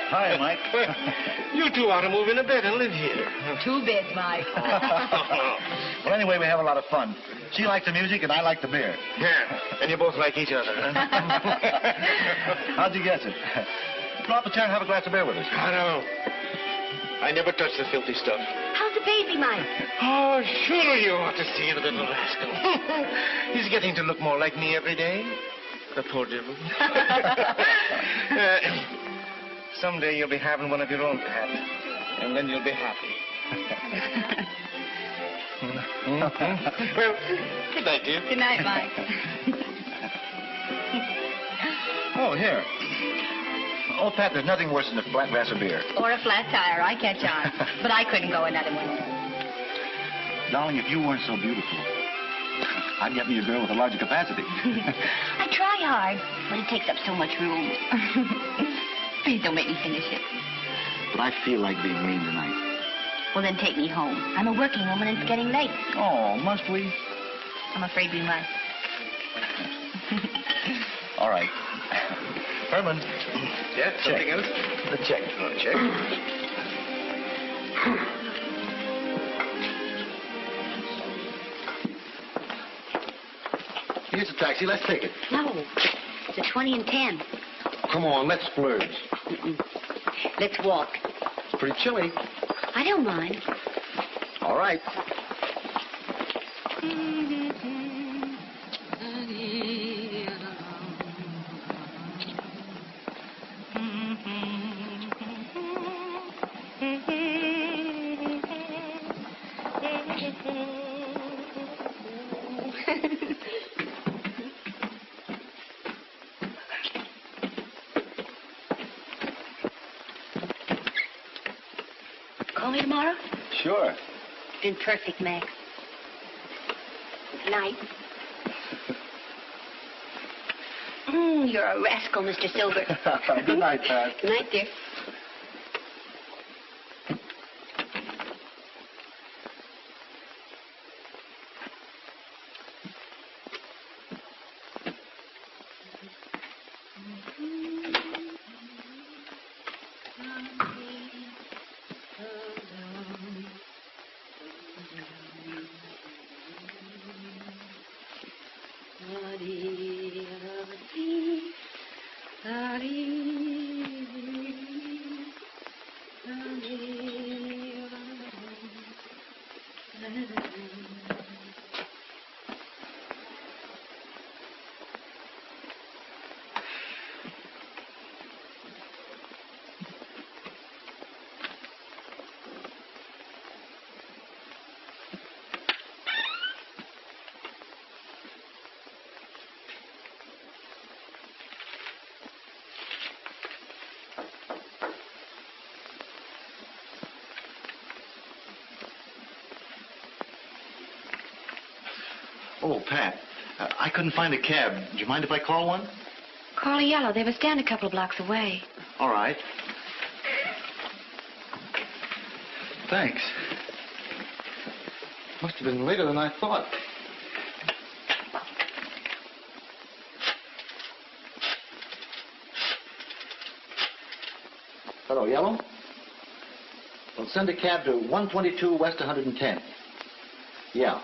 Hi, Mike. You two ought to move in a bed and live here. 2 beds, Mike. Well, anyway, we have a lot of fun. She likes the music and I like the beer. Yeah, and you both like each other. How'd you guess it? Drop a chair and have a glass of beer with us. I know. I never touch the filthy stuff. How's the baby, Mike? Oh, sure you ought to see the little rascal. He's getting to look more like me every day. The poor devil. Someday you'll be having one of your own, Pat. And then you'll be happy. Well, good night, dear. Good night, Mike. Oh, here. Oh, Pat, there's nothing worse than a flat glass of beer. Or a flat tire. I catch on. But I couldn't go another one. Darling, if you weren't so beautiful, I'd get me a girl with a larger capacity. I try hard, but it takes up so much room. Please don't make me finish it. But I feel like being mean tonight. Well, then take me home. I'm a working woman and it's getting late. Oh, must we? I'm afraid we must. All right. Herman. Yeah, something else? The check. Oh, check. Here's a taxi. Let's take it. No, it's a 20 and 10. Come on, let's splurge. Let's walk. It's pretty chilly. I don't mind. All right. Call me tomorrow? Sure. Been perfect, Max. Night. You're a rascal, Mr. Silver. Good night, Pat. Good night, dear. Oh, Pat, I couldn't find a cab. Do you mind if I call one? Call a yellow. They were stand a couple of blocks away. All right. Thanks. Must have been later than I thought. Hello, Yellow. Well, send a cab to 122 West 110. Yeah.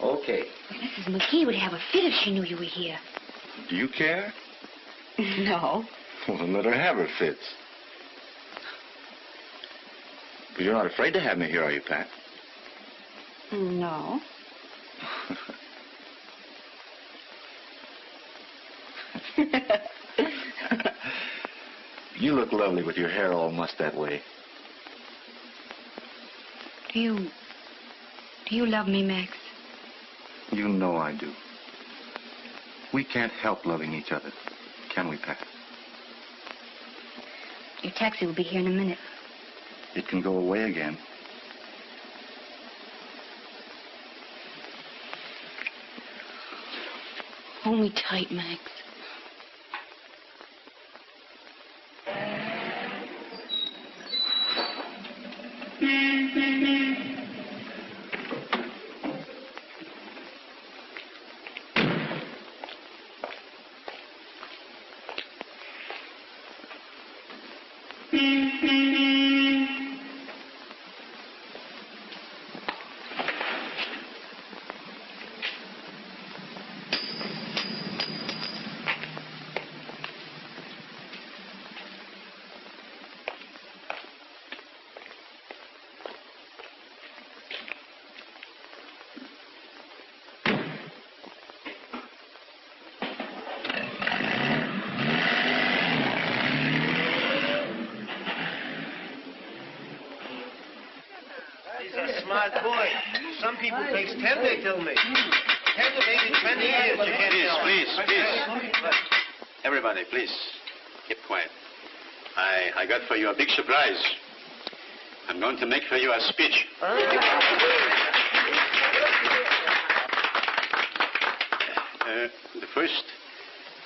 Okay. Mrs. McGee would have a fit if she knew you were here. Do you care? No. Well, then let her have her fits. But you're not afraid to have me here, are you, Pat? No. You look lovely with your hair all mussed that way. Do you love me, Max? You know I do. We can't help loving each other, can we, Pat? Your taxi will be here in a minute. It can go away again. Hold me tight, Max. Smart boy. Some people takes 10, they tell me. 10 to maybe 20 years, you can't tell. Please. Everybody, please, keep quiet. I got for you a big surprise. I'm going to make for you a speech.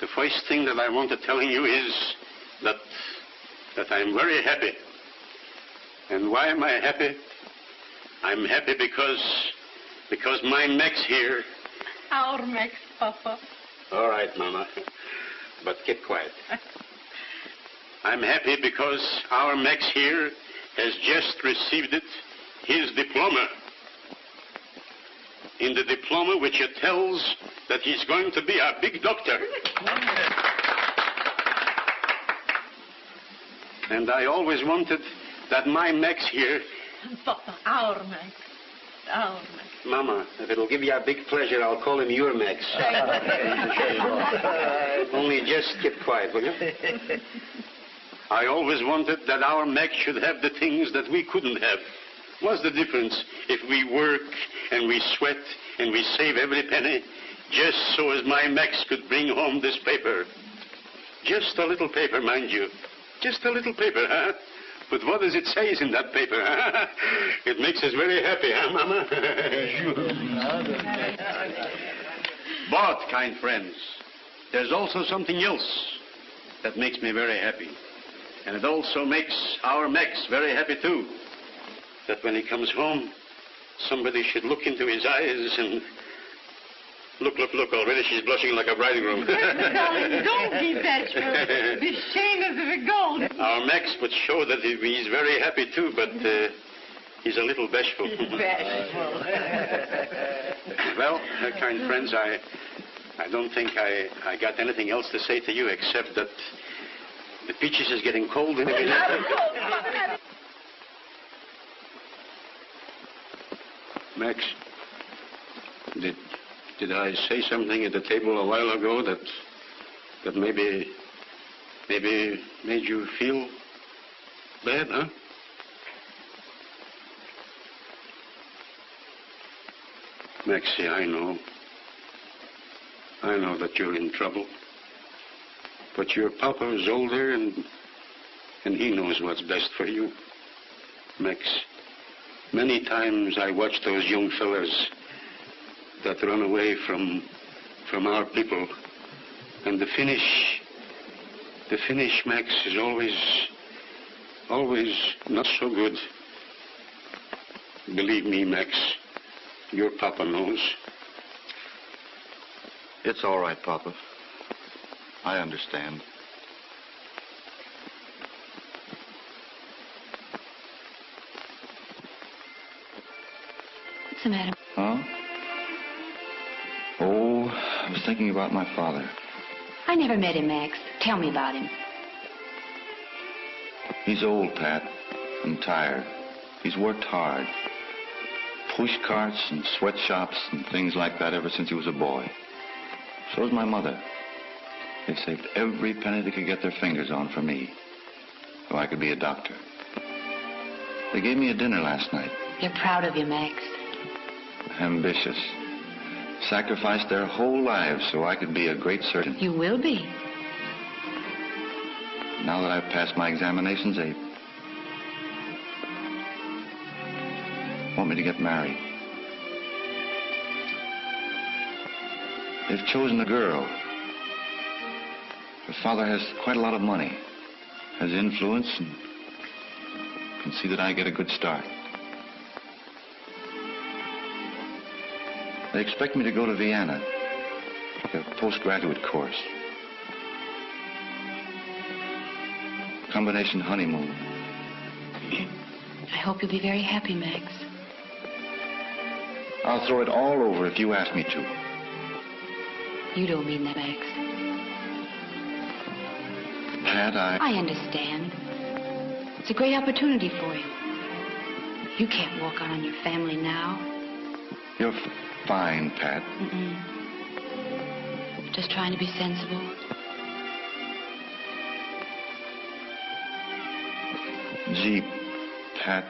The first thing that I want to tell you is that I'm very happy. And why am I happy? I'm happy because my Max here. Our Max, Papa. All right, Mama. But keep quiet. I'm happy because our Max here has just received his diploma. In the diploma which it tells that he's going to be a big doctor. And I always wanted that my Max here... Papa, our Max. Our Max. Mama, if it'll give you a big pleasure, I'll call him your Max. Only just keep quiet, will you? I always wanted that our Max should have the things that we couldn't have. What's the difference if we work and we sweat and we save every penny just so as my Max could bring home this paper? Just a little paper, mind you. Just a little paper, huh? But what does it say in that paper? It makes us very happy, huh, Mama? But, kind friends, there's also something else that makes me very happy. And it also makes our Max very happy, too. That when he comes home, somebody should look into his eyes and... Look, already she's blushing like a bridegroom. Darling, don't be bashful. Be shameless of a gold. Our Max would show that he's very happy, too, but he's a little bashful. Bashful. Well, kind friends, I don't think I got anything else to say to you except that the peaches is getting cold in a minute. Max, did I say something at the table a while ago that maybe made you feel bad, huh? Maxie, I know that you're in trouble. But your papa is older and he knows what's best for you. Max, many times I watch those young fellas that run away from our people. And the finish, Max, is always not so good. Believe me, Max, your papa knows. It's all right, Papa. I understand. What's the matter? Huh? Oh, I was thinking about my father. I never met him, Max. Tell me about him. He's old, Pat, and tired. He's worked hard. Push carts and sweatshops and things like that ever since he was a boy. So's my mother. They saved every penny they could get their fingers on for me, so I could be a doctor. They gave me a dinner last night. They're proud of you, Max. Ambitious. Sacrificed their whole lives so I could be a great surgeon. You will be. Now that I've passed my examinations, they want me to get married. They've chosen a girl. Her father has quite a lot of money, has influence, and can see that I get a good start. They expect me to go to Vienna, take a postgraduate course. Combination honeymoon. I hope you'll be very happy, Max. I'll throw it all over if you ask me to. You don't mean that, Max. Pat, I understand. It's a great opportunity for you. You can't walk out on your family now. You're fine, Pat. Just trying to be sensible. Gee, Pat.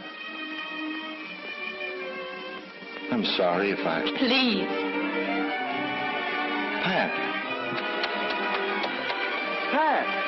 I'm sorry if I... Please. Pat. Pat.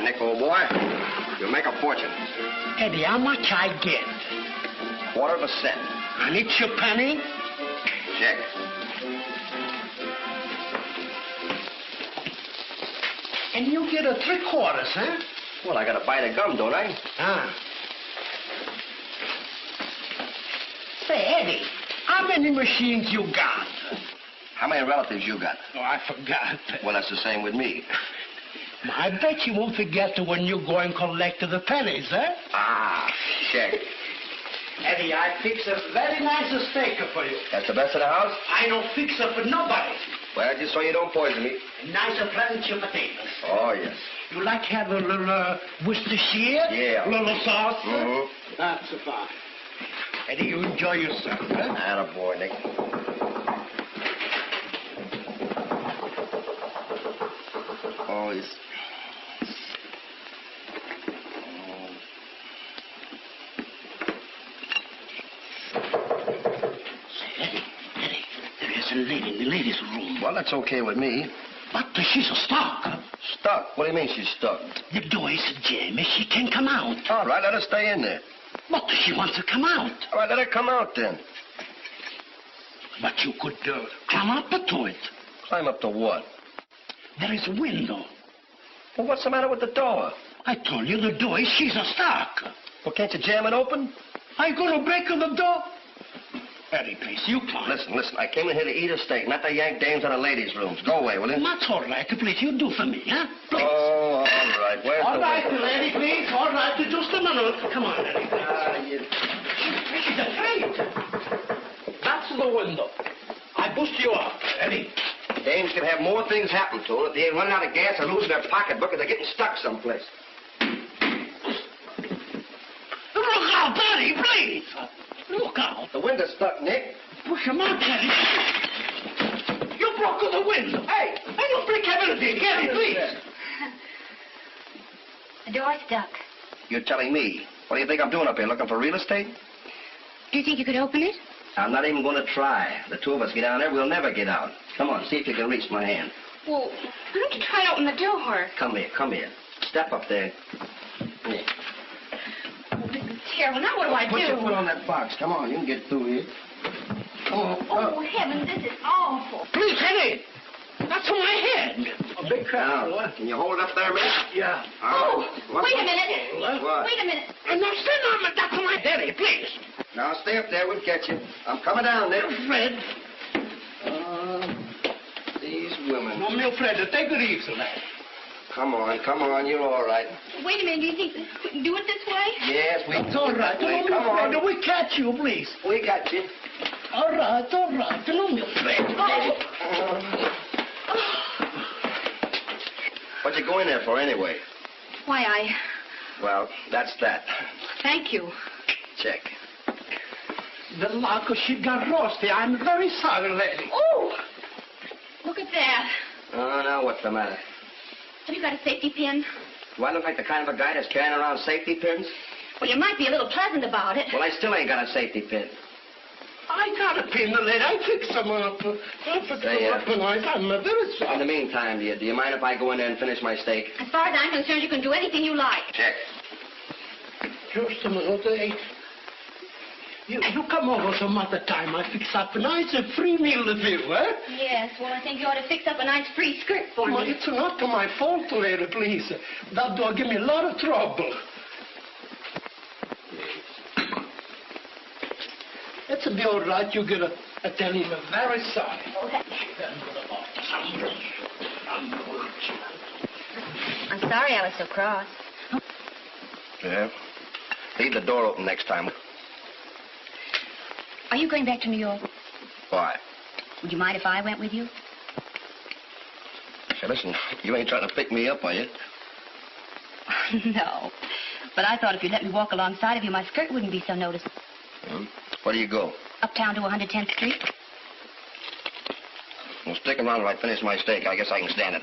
Nick, old boy, you'll make a fortune. Eddie, how much I get? Quarter of a cent. And it's your penny? Check. And you get a 3/4, huh? Well, I gotta buy the gum, don't I? Ah. Say, Eddie, how many machines you got? How many relatives you got? Oh, I forgot. Well, that's the same with me. I bet you won't forget when you go and collect the pennies, huh? Ah, check. Eddie, I fix a very nice steak for you. That's the best in the house? I don't fix it for nobody. Well, just so you don't poison me. Nice pleasant potatoes. Oh, yes. You like to have a little Worcestershire? Yeah. A little sauce? Mm-hmm. That's fine. Eddie, you enjoy yourself, huh? Attaboy, Nick. Oh, yes. Eddie, there is a lady in the ladies' room. Well, that's okay with me. But she's stuck. Stuck? What do you mean she's stuck? The door is jammed. She can't come out. All right, let her stay in there. But she wants to come out. All right, let her come out then. But you could climb up to it. Climb up to what? There is a window. Well, what's the matter with the door? I told you the door is she's stuck. Well, can't you jam it open? Are you going to break the door? Eddie, please, you can't. Listen, I came in here to eat a steak, not to yank dames out of ladies' rooms. Go away, will you? That's all right. Please, you do for me, huh? Please. Oh, all right. Where's all the right, window? Eddie, please. All right, just a minute. Come on, Eddie. She's afraid. That's the window. I boost you up, Eddie. Dames can have more things happen to them if they ain't running out of gas or losing their pocketbook or they're getting stuck someplace. Look out, Eddie, please. Look out. The window's stuck, Nick. Push him out, Eddie. You broke the window. Hey, I don't break everything. Eddie, please. The door's stuck. You're telling me. What do you think I'm doing up here, looking for real estate? Do you think you could open it? I'm not even going to try. The two of us get down there, we'll never get out. Come on, see if you can reach my hand. Well, why don't you try to open the door? Come here. Step up there. Here. careful. Now what do I Put do? your foot on that box. Come on, you can get through here. Come on. Oh, heavens, this is awful. Please, Henny. That's on my head. A big crowd. Now, can you hold it up there, miss? Yeah. Oh, What? wait a minute. What? Wait a minute. And now stand on my that's on my head, please. Now, stay up there. We'll get you. I'm coming down there. Fred. These women. No, meu Fred, take it easy, lad. Come on. You're all right. Wait a minute. Do you think we can do it this way? Yes, we It's all right. Wait, No, come meu Fred, on. we catch you, please. We got you. All right. No, meu Fred. What'd you go in there for, anyway? Why, Well, that's that. thank you. Check. The locker, she got rusty. I'm very sorry, lady. Oh, look at that. Oh, now what's the matter? Have you got a safety pin? Do I look like the kind of a guy that's carrying around safety pins? Well, you might be a little pleasant about it. Well, I still ain't got a safety pin. I got a pin, lady. I fix them up. I fix them up nice. I'm very In sorry. the meantime, do you mind if I go in there and finish my steak? As far as I'm concerned, you can do anything you like. Check. Just a minute, eh? You come over some other time. I fix up a nice free meal with you, eh? Yes, well, I think you ought to fix up a nice free skirt for Well, me. it's not my fault, lady, please. That dog give me a lot of trouble. It'll be all right. You get a tell him I'm very sorry. I'm sorry I was so cross. Yeah? Leave the door open next time. Are you going back to New York? Why? Would you mind if I went with you? Hey, listen, you ain't trying to pick me up, are you? No. But I thought if you'd let me walk alongside of you, my skirt wouldn't be so noticeable. Where do you go? Uptown to 110th Street. Well, stick around till I finish my steak. I guess I can stand it.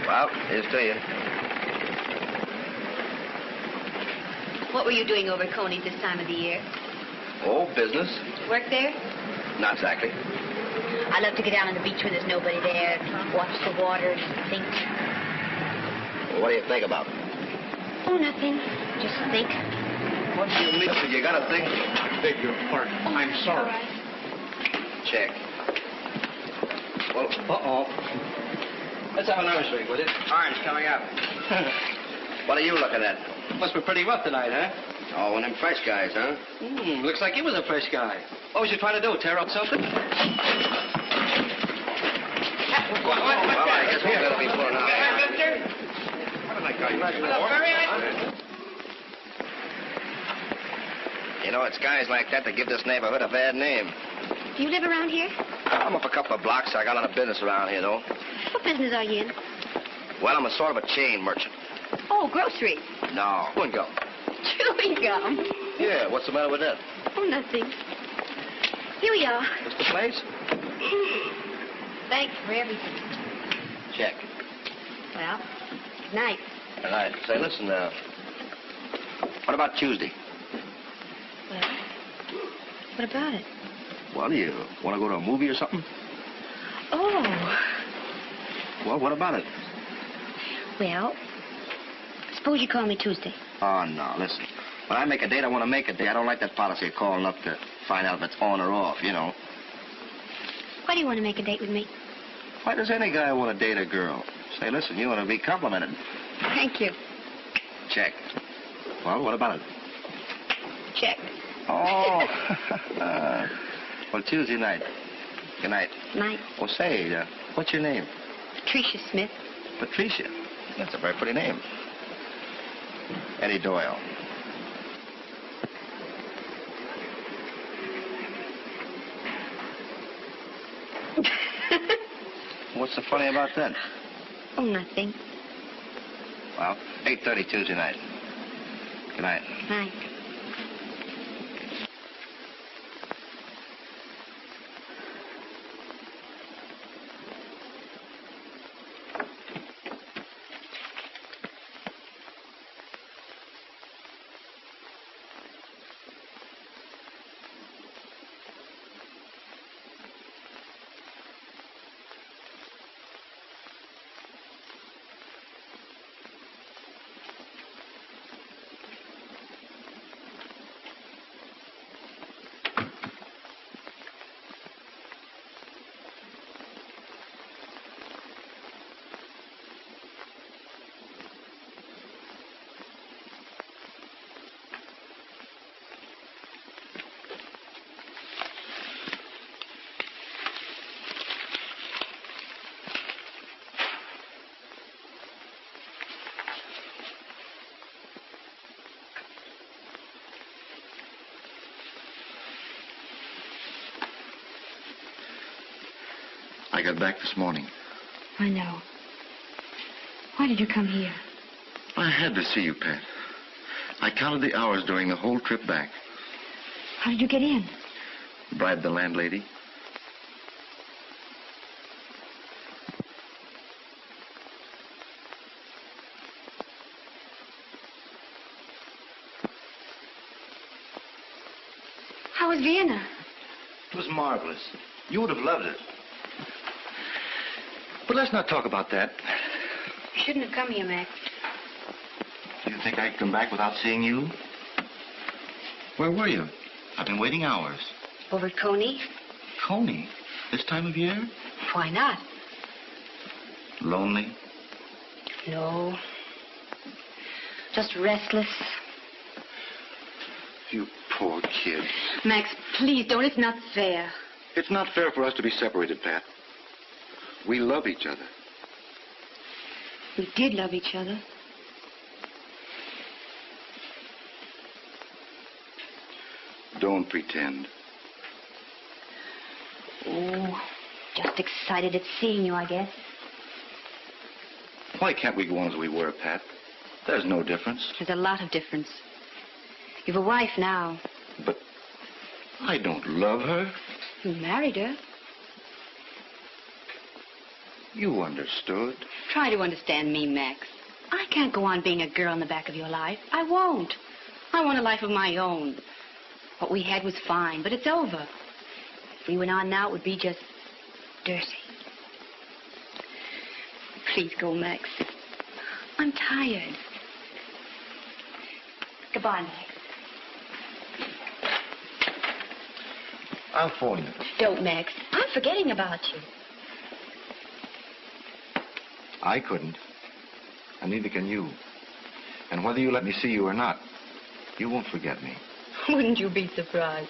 Well, here's to you. What were you doing over at Coney's this time of the year? Oh, business? Work there? Not exactly. I love to get down on the beach when there's nobody there, watch the water, think. Well, what do you think about? Oh, nothing. Just think. What do you mean? Listen, you got to think. Beg your pardon. I'm sorry. Check. Well, uh-oh. Let's have an orange drink, will you? Orange coming up. What are you looking at? Must be pretty rough tonight, huh? Oh, one of them fresh guys, huh? Looks like you was a fresh guy. What was you trying to do, tear up something? Well, I guess we're going to be pulling out. What did I call you? You know, it's guys like that that give this neighborhood a bad name. Do you live around here? I'm up a couple of blocks. I got a lot of business around here, though. What business are you in? Well, I'm a sort of a chain merchant. Oh, groceries. No. Chewing gum. Chewing gum. Yeah, what's the matter with that? Oh, nothing. Here we are. This the place? Thanks for everything. Check. Well, good night. All right. Say, listen, what about Tuesday? Well, what about it? Well, do you want to go to a movie or something? Oh, Well, what about it? well, suppose you call me Tuesday. Oh, no, listen. When I make a date, I want to make a date. I don't like that policy of calling up to find out if it's on or off, you know. Why do you want to make a date with me? Why does any guy want to date a girl? Say, listen, you want to be complimented. Thank you. Check. Well, what about it? Check. Oh. Well, Tuesday night. Good night. Night. Well, say, what's your name? Patricia Smith. Patricia. That's a very pretty name. Eddie Doyle. What's so funny about that? Oh, nothing. Well, 8:30 Tuesday night. Good night. Night. I got back this morning. I know. Why did you come here? I had to see you, Pat. I counted the hours during the whole trip back. How did you get in? Bribed the landlady. How was Vienna? It was marvelous. You would have loved it. But let's not talk about that. You shouldn't have come here, Max. Do you think I'd come back without seeing you? Where were you? I've been waiting hours. Over at Coney? Coney? This time of year? Why not? Lonely? No. Just restless. You poor kid. Max, please don't. It's not fair. It's not fair for us to be separated, Pat. We love each other. We did love each other. Don't pretend. Oh, just excited at seeing you, I guess. Why can't we go on as we were, Pat? There's no difference. There's a lot of difference. You've a wife now. But I don't love her. You married her. You understood. Try to understand me, Max. I can't go on being a girl in the back of your life. I won't. I want a life of my own. What we had was fine, but it's over. If we went on now, it would be just dirty. Please go, Max. I'm tired. Goodbye, Max. I'll phone you. Don't, Max. I'm forgetting about you. I couldn't. And neither can you. And whether you let me see you or not, you won't forget me. Wouldn't you be surprised?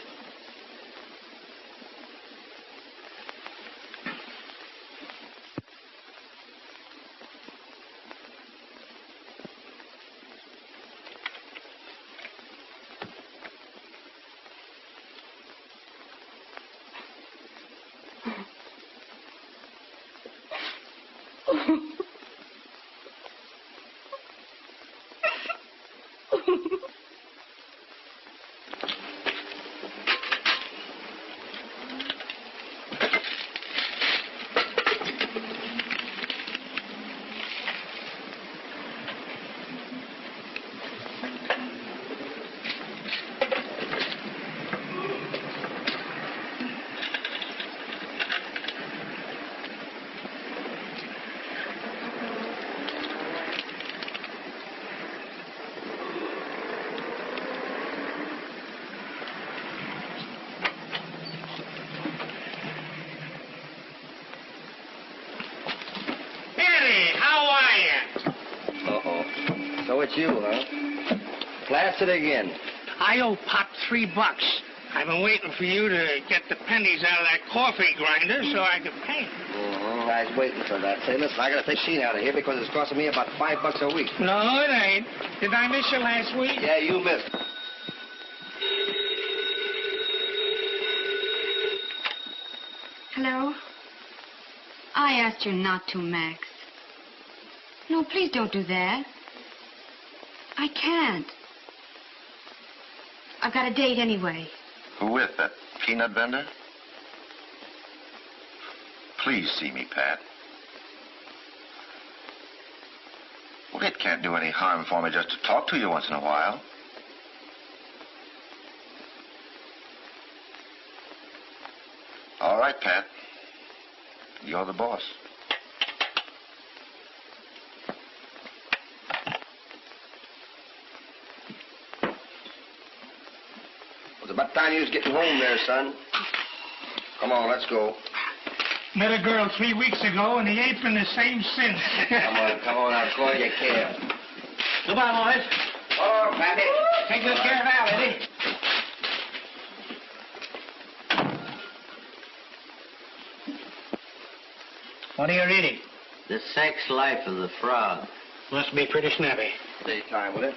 So it's you, huh? Blasted again. I owe Pop $3. I've been waiting for you to get the pennies out of that coffee grinder so I could pay. I was waiting for that. Say, listen, I got to take Sheen out of here because it's costing me about $5 a week. No, it ain't. Did I miss you last week? Yeah, you missed. Hello? I asked you not to, Max. No, please don't do that. I can't. I've got a date anyway. Who with? That peanut vendor? Please see me, Pat. Well, it can't do any harm for me just to talk to you once in a while. All right, Pat. You're the boss. It's about time you was getting home there, son. Come on, let's go. Met a girl 3 weeks ago, and he ain't been the same since. Come on, I'll call you a cab. Goodbye, boys. Oh, Pappy. Take good care of Al, Eddie. What are you reading? The Sex Life of the Frog. Must be pretty snappy. Daytime, will it?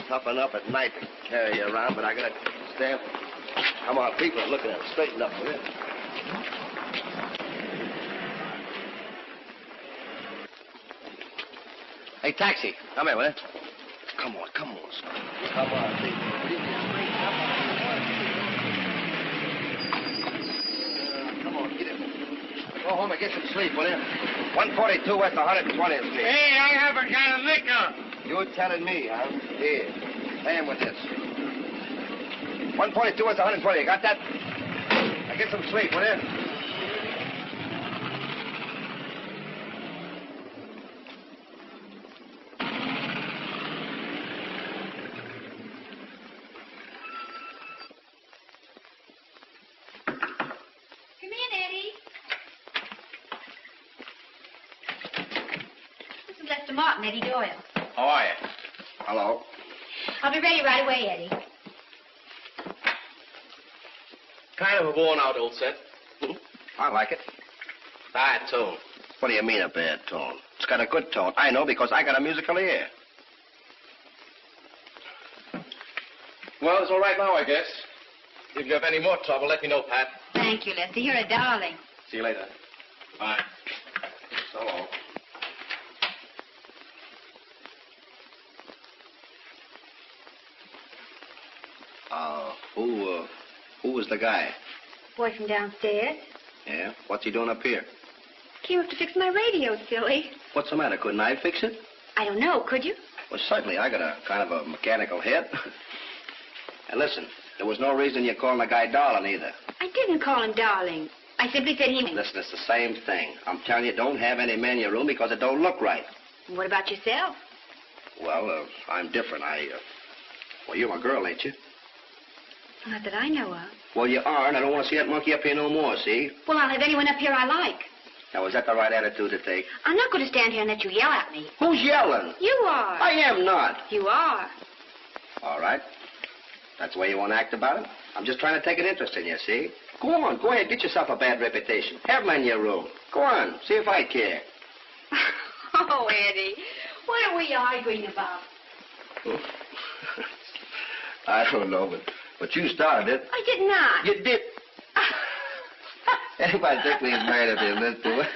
Tough enough at night to carry you around, but I gotta stand. Come on, people are looking at it. Straighten up, will it? Hey, taxi. Come here, will you? Come on, come on. Come on, please. Come on, get it. Go home and get some sleep, will you? 142 West 120th Street. Hey, I haven't got a nickel. You're telling me, huh? Here. Pay him with this. 142 West 120. You got that? Now get some sleep, will you? Martin, Eddie Doyle. How are you? Hello. I'll be ready right away, Eddie. Kind of a worn-out old set. I like it. Bad tone. What do you mean a bad tone? It's got a good tone. I know because I got a musical ear. Well, it's all right now, I guess. If you have any more trouble, let me know, Pat. Thank you, Lester. You're a darling. See you later. Bye. So long. Who was the guy? Boy from downstairs. Yeah? What's he doing up here? Came up to fix my radio, silly. What's the matter? Couldn't I fix it? I don't know. Could you? Well, certainly. I got a kind of a mechanical head. And listen, there was no reason you calling the guy darling either. I didn't call him darling. I simply said he... Listen, it's the same thing. I'm telling you, don't have any men in your room because it don't look right. What about yourself? Well, I'm different. Well, you're my girl, ain't you? Not that I know of. Well, you are, and I don't want to see that monkey up here no more, see? Well, I'll have anyone up here I like. Now, is that the right attitude to take? I'm not going to stand here and let you yell at me. Who's yelling? You are. I am not. You are. All right. That's the way you want to act about it? I'm just trying to take an interest in you, see? Go on, go ahead, get yourself a bad reputation. Have men in your room. Go on, see if I care. Oh, Eddie, what are we arguing about? I don't know, but you started it. I did not. You did. Anybody think we's mad at him? Let's do it.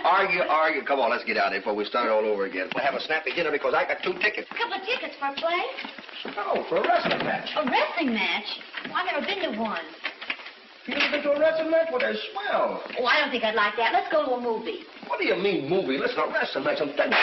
Argue. Come on, let's get out of here before we start all over again. We'll have a snappy dinner because I got 2 tickets. A couple of tickets for a play? No, for a wrestling match. A wrestling match? Well, I've never been to one. You never been to a wrestling match? Well, they're swell. Oh, I don't think I'd like that. Let's go to a movie. What do you mean, movie? Listen, a wrestling match. I'm telling you.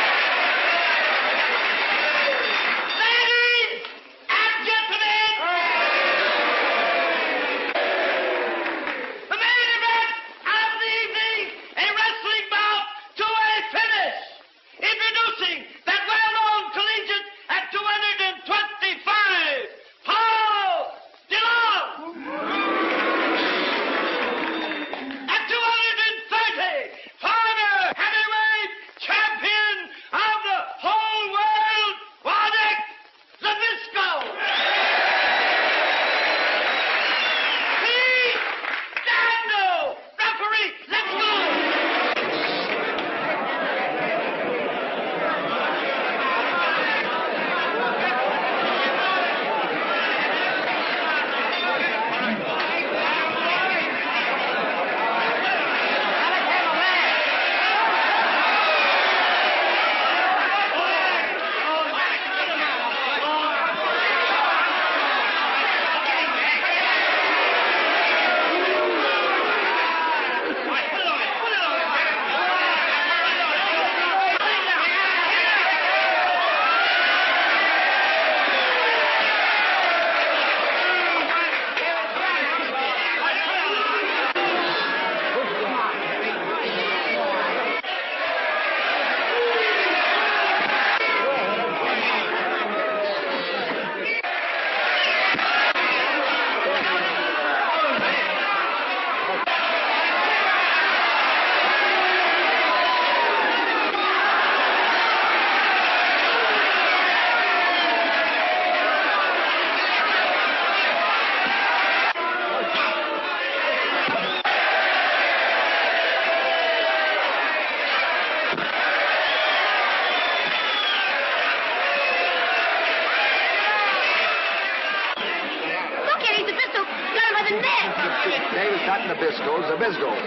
Dave's not in the Biscoes, the Biscoes.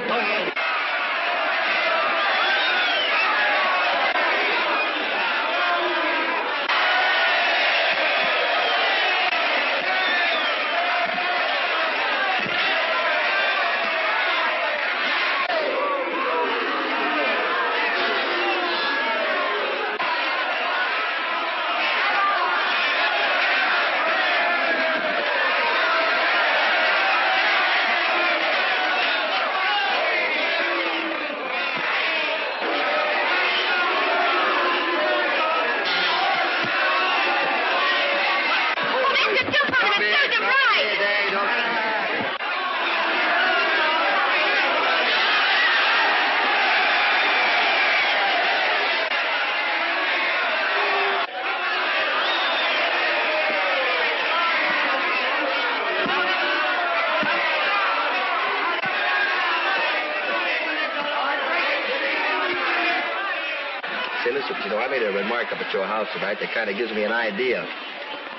listen, you know, I made a remark up at your house tonight that kind of gives me an idea.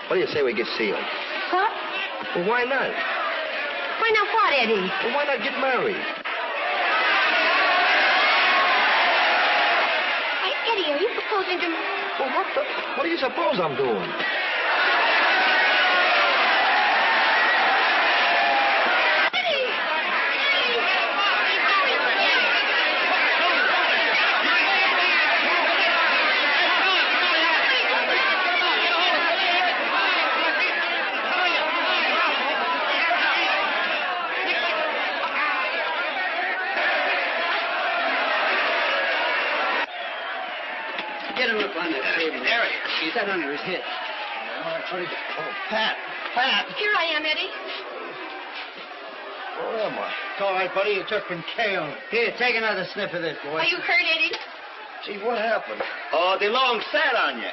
What do you say we get sealed? What? Well, why not? Why not what, Eddie? Well, why not get married? Hey, Eddie, are you proposing to... Well, what do you suppose I'm doing? Get him up on that table. There he is. He's that under his head. Oh, Pat. Here I am, Eddie. Where am I? It's all right, buddy. You've just been KO'd. Here, take another sniff of this, boy. Are you hurt, Eddie? Gee, what happened? Oh, DeLong sat on you.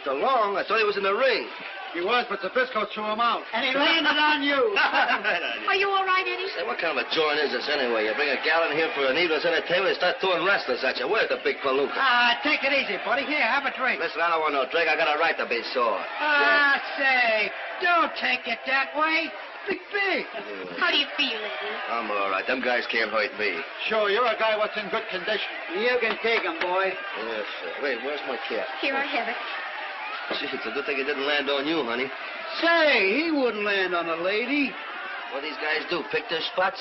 DeLong? I thought he was in the ring. He was, but Zabisco threw him out. And he landed on you. Are you all right, Eddie? Say, what kind of a joint is this anyway? You bring a gal in here for an evening's entertainment and start throwing wrestlers at you. Where's the big palooka? Take it easy, buddy. Here, have a drink. Listen, I don't want no drink. I got a right to be sore. Say, don't take it that way. Big. How do you feel, Eddie? I'm all right. Them guys can't hurt me. Sure, you're a guy what's in good condition. You can take him, boy. Yes, sir. Wait, where's my cap? Here, I have it. Gee, it's a good thing it didn't land on you, honey. Say, he wouldn't land on a lady. What these guys do, pick their spots?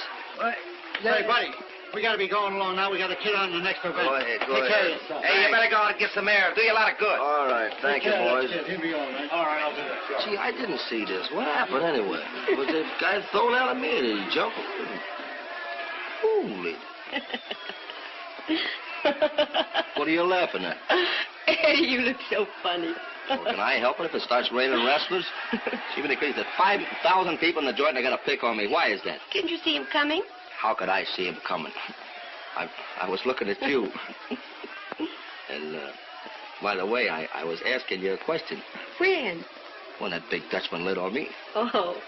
Hey, buddy, we got to be going along now. We got to kid on the next event. Go ahead, go Take care ahead. of yourself. Hey, you better go out and get some air. Do you a lot of good. All right, thank you, boys. He'll be all right. All right, I'll do that. Gee, I didn't see this. What happened anyway? Was the guy thrown out at me or did he jump? Holy. What are you laughing at? Eddie, you look so funny. Well, can I help it if it starts raining wrestlers? Even if there's 5,000 people in the joint and they got to pick on me. Why is that? Didn't you see him coming? How could I see him coming? I was looking at you. And, by the way, I was asking you a question. When? When that big Dutchman lit on me. Oh.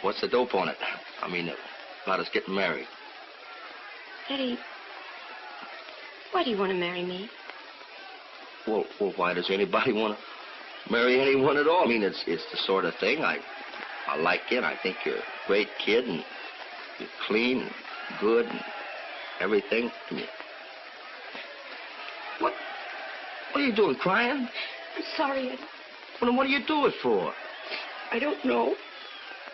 What's the dope on it? I mean, about us getting married. Eddie, why do you want to marry me? Well, why does anybody want to marry anyone at all? I mean, it's the sort of thing. I like you, and I think you're a great kid, and you're clean and good and everything. And What are you doing, crying? I'm sorry, Eddie. Well, then what do you do it for? I don't know.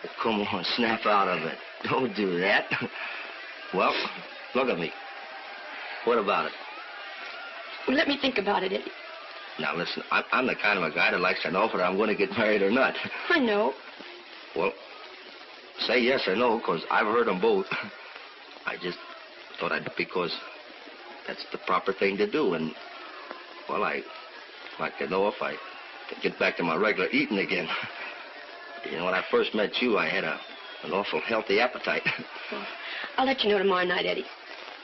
Oh, come on, snap out of it. Don't do that. Well, look at me. What about it? Well, let me think about it, Eddie. Now, listen, I'm the kind of a guy that likes to know whether I'm going to get married or not. I know. Well, say yes or no, because I've heard them both. I just thought because that's the proper thing to do. And, well, I'd like to know if I can get back to my regular eating again. You know, when I first met you, I had an awful healthy appetite. Well, I'll let you know tomorrow night, Eddie.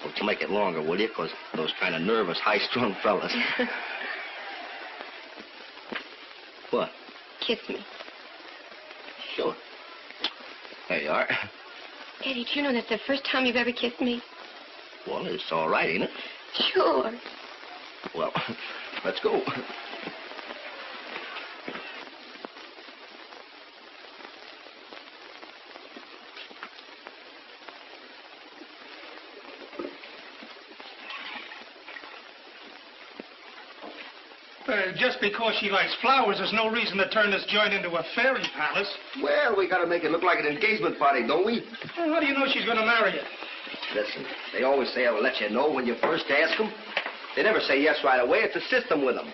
Well, to make it longer, will you? Because those kind of nervous, high-strung fellas. What? Kiss me. Sure. There you are. Eddie, do you know that's the first time you've ever kissed me? Well, it's all right, ain't it? Sure. Well, let's go. Just because she likes flowers, there's no reason to turn this joint into a fairy palace. Well, we got to make it look like an engagement party, don't we? Well, how do you know she's going to marry you? Listen, they always say I will let you know when you first ask them. They never say yes right away. It's a system with them.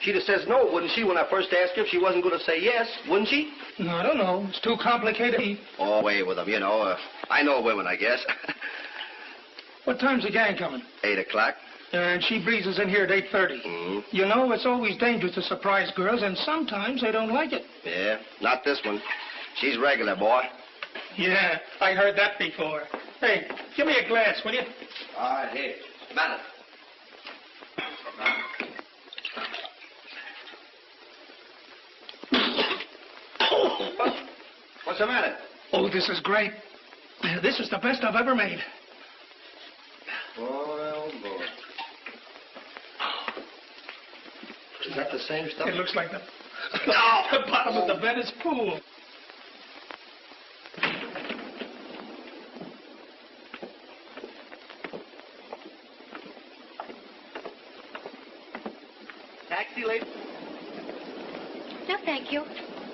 She'd have says no, wouldn't she, when I first asked her if she wasn't going to say yes, wouldn't she? No, I don't know. It's too complicated. Oh, way with them, you know. I know women, I guess. What time's the gang coming? 8 o'clock. And she breezes in here at 8:30. Mm-hmm. You know, it's always dangerous to surprise girls, and sometimes they don't like it. Yeah, not this one. She's regular, boy. Yeah, I heard that before. Hey, give me a glass, will you? All right, here. Smell it. What's the matter? Oh, this is great. This is the best I've ever made. Boy, oh, boy. that the same stuff? It looks like the bottom of the Venice pool. Taxi, lady? No, thank you.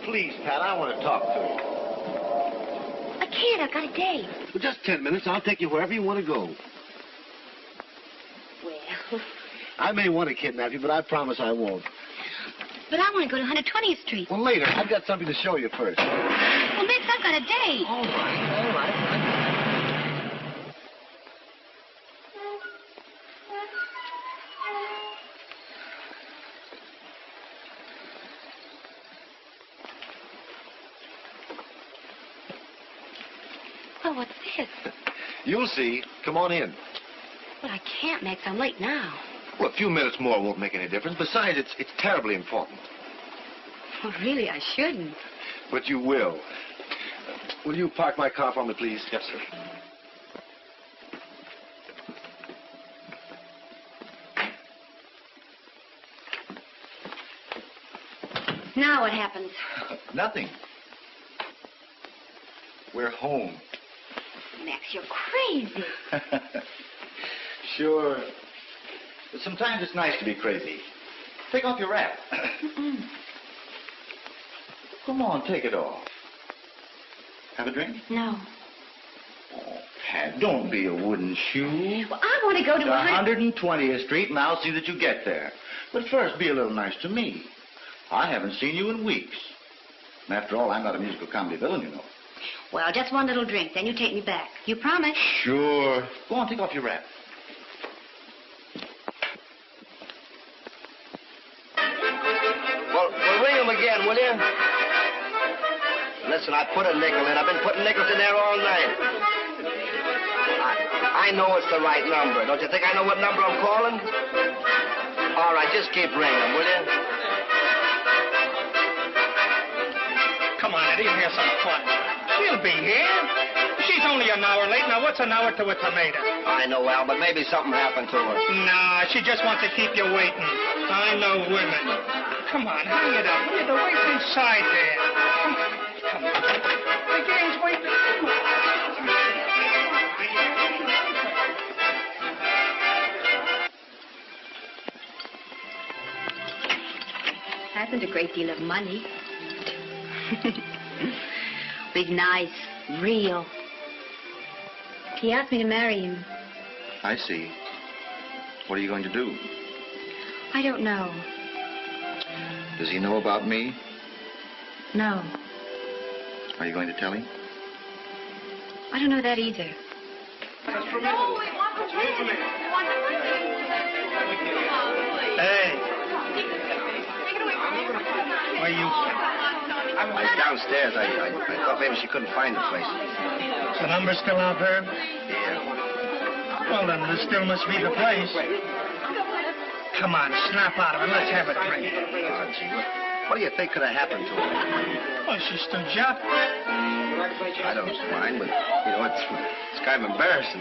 Please, Pat, I want to talk to you. I can't. I've got a date. For just 10 minutes, I'll take you wherever you want to go. Well, I may want to kidnap you, but I promise I won't. but I want to go to 120th Street. Well, later. I've got something to show you first. Well, Max, I've got a date. All right. Oh, what's this? You'll see. Come on in. Well, I can't, Max. I'm late now. Well, a few minutes more won't make any difference. Besides, it's terribly important. Well, really, I shouldn't. But you will. Will you park my car for me, please? Yes, sir. Now what happens? Nothing. We're home. Max, you're crazy. Sure. But sometimes it's nice to be crazy. Take off your wrap. Come on, take it off. Have a drink? No. Oh, Pat, don't be a wooden shoe. Well, I want to go to 120th Street, and I'll see that you get there. But first, be a little nice to me. I haven't seen you in weeks. And after all, I'm not a musical comedy villain, you know. Well, just one little drink, then you take me back. You promise? Sure. Go on, take off your wrap. Well, ring him again, will you? Listen, I put a nickel in. I've been putting nickels in there all night. I know it's the right number. Don't you think I know what number I'm calling? All right, just keep ringing, will you? Come on, Eddie, here's some fun. She'll be here. She's only an hour late. Now, what's an hour to a tomato? I know, Al, but maybe something happened to her. Nah, she just wants to keep you waiting. I know women. Come on, hang it up. Will you? The wait's inside there. Come on. The game's waiting. Hasn't a great deal of money. Big, nice, real. He asked me to marry him. I see. What are you going to do? I don't know. Does he know about me? No. Are you going to tell him? I don't know that either. Hey. Where you? I was downstairs. I thought maybe she couldn't find the place. The number's still out there? Yeah. Well, then this still must be the place. Come on, snap out of it. Let's have a drink. Oh, gee, what do you think could have happened to her? Well, she stood you up. I don't mind, but, you know, it's kind of embarrassing.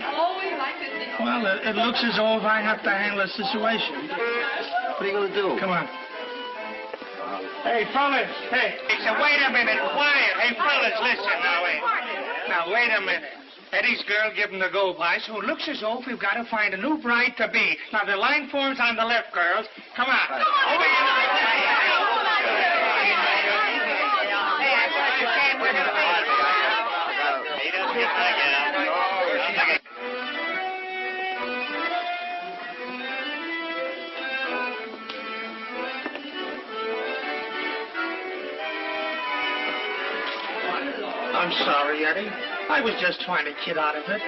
Well, it looks as though if I have to handle a situation. What are you going to do? Come on. Hey, fellas. Hey, wait a minute. Quiet. Hey, fellas, listen now, wait. Now, wait a minute. Eddie's girl give him the go-by, so it looks as though we've got to find a new bride-to-be. Now, the line form's on the left, girls. Come on. Over I'm sorry, Eddie. I was just trying to kid out of it.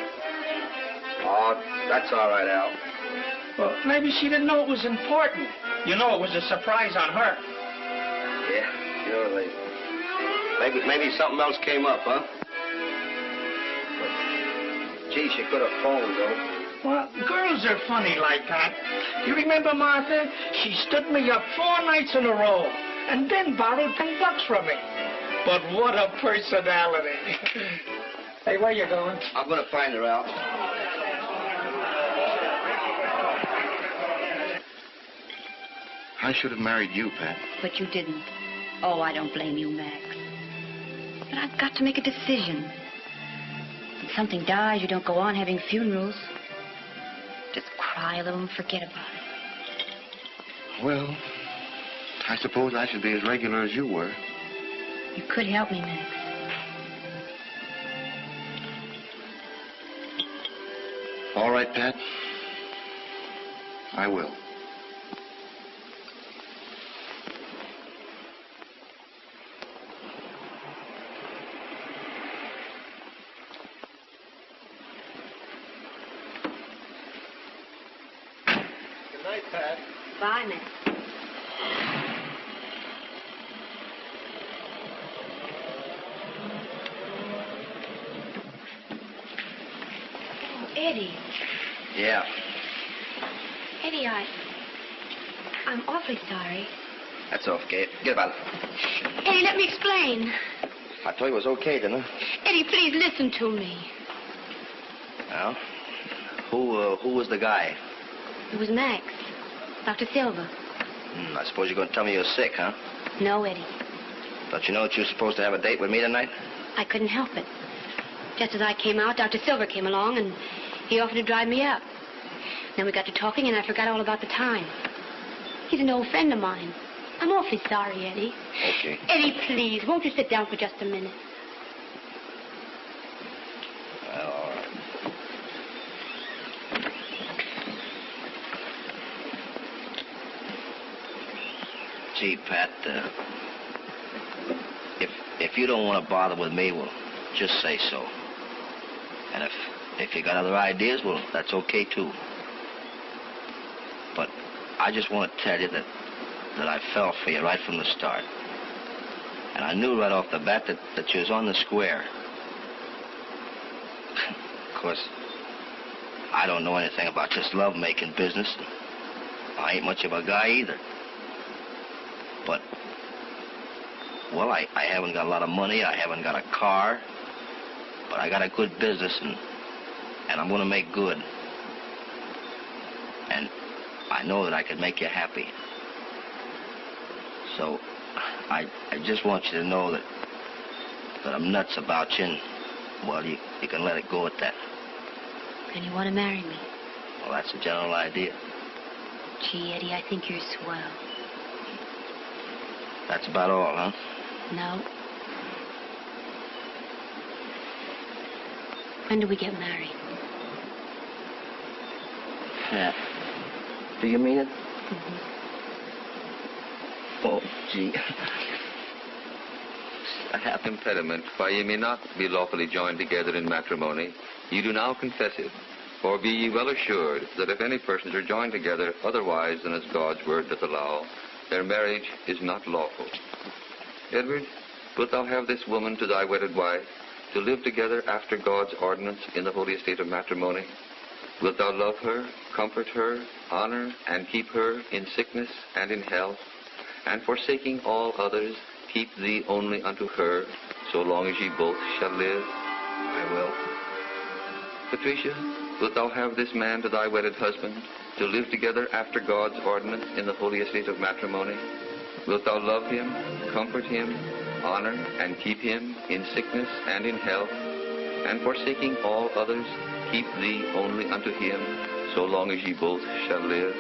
Oh, that's all right, Al. Well, maybe she didn't know it was important. You know, it was a surprise on her. Yeah, sure. Maybe something else came up, huh? But, gee, she could have phoned, though. Well, girls are funny like that. You remember, Martha? She stood me up 4 nights in a row and then borrowed $10 from me. But what a personality. Hey, where you going? I'm going to find her, Al. I should have married you, Pat. But you didn't. Oh, I don't blame you, Max. But I've got to make a decision. When something dies, you don't go on having funerals. Just cry a little and forget about it. Well, I suppose I should be as regular as you were. You could help me, Max. All right, Pat. I will. Good night, Pat. Bye, Max. Oh, Eddie. Yeah. Eddie, I'm awfully sorry. That's okay. Get about it. Eddie, let me explain. I told you it was okay, didn't I? Eddie, please listen to me. Well, who was the guy? It was Max. Dr. Silver. I suppose you're going to tell me you're sick, huh? No, Eddie. Don't you know that you're supposed to have a date with me tonight? I couldn't help it. Just as I came out, Dr. Silver came along, and he offered to drive me up. Then we got to talking, and I forgot all about the time. He's an old friend of mine. I'm awfully sorry, Eddie. Okay. Eddie, please, won't you sit down for just a minute? Well, all right. Gee, Pat, if you don't want to bother with me, well, just say so. And if you got other ideas, well, that's okay, too. But I just want to tell you that I fell for you right from the start. And I knew right off the bat that you was on the square. Of course, I don't know anything about this love-making business. I ain't much of a guy either. But, well, I haven't got a lot of money. I haven't got a car. But I got a good business, and I'm going to make good. And I know that I can make you happy. So, I just want you to know that I'm nuts about you, and, well, you can let it go at that. And you want to marry me? Well, that's the general idea. Gee, Eddie, I think you're swell. That's about all, huh? No. When do we get married? Yeah. Do you mean it? Mm-hmm. Oh, gee. A half impediment why ye may not be lawfully joined together in matrimony, ye do now confess it. For be ye well assured that if any persons are joined together otherwise than as God's word doth allow, their marriage is not lawful. Edward, wilt thou have this woman to thy wedded wife, to live together after God's ordinance in the holy estate of matrimony? Wilt thou love her, comfort her, honor, and keep her in sickness and in health, and forsaking all others, keep thee only unto her, so long as ye both shall live? I will. Patricia, wilt thou have this man to thy wedded husband, to live together after God's ordinance in the holy estate of matrimony? Wilt thou love him, comfort him, honor, and keep him in sickness and in health, and forsaking all others, keep thee only unto him, so long as ye both shall live?